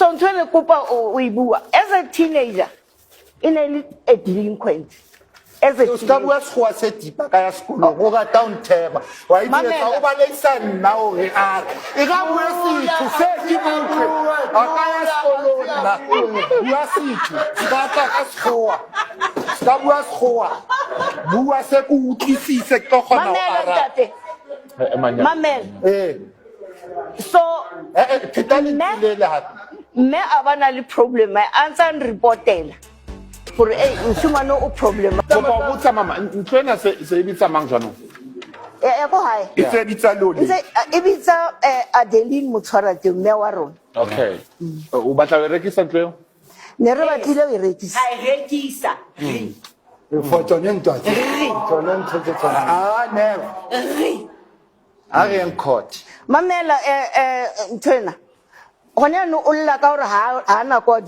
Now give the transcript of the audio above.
so ntho le kopa o e bua as a teenager in a delinquent as a ska bua sekgowa se tipa ka ya sekolong go rata o ntheba wa idietsa o baleisa nna ore a e ka bua setho se ke botse a ka ya sekolong nna bua setho ska tla ka sekgowa ska bua sekgowa bua se ke utlwisise ke tlo kgona go ara mamela so mme a bana le problem a ntse a reportela gore moshimane o problem go ba botsa mama ntlo ena se e bitsa mang jaanong ya go hae e tse bitsa lone e bitsa Adeline Motshwarateng mme wa rona okay o batla go rekisa ntlo eo ne re batlile o e rekisa rekisa for tsone ntate tsone ntho tse tsona never a re en court mamela ntho ena gone no o lla ka gore ha na kwa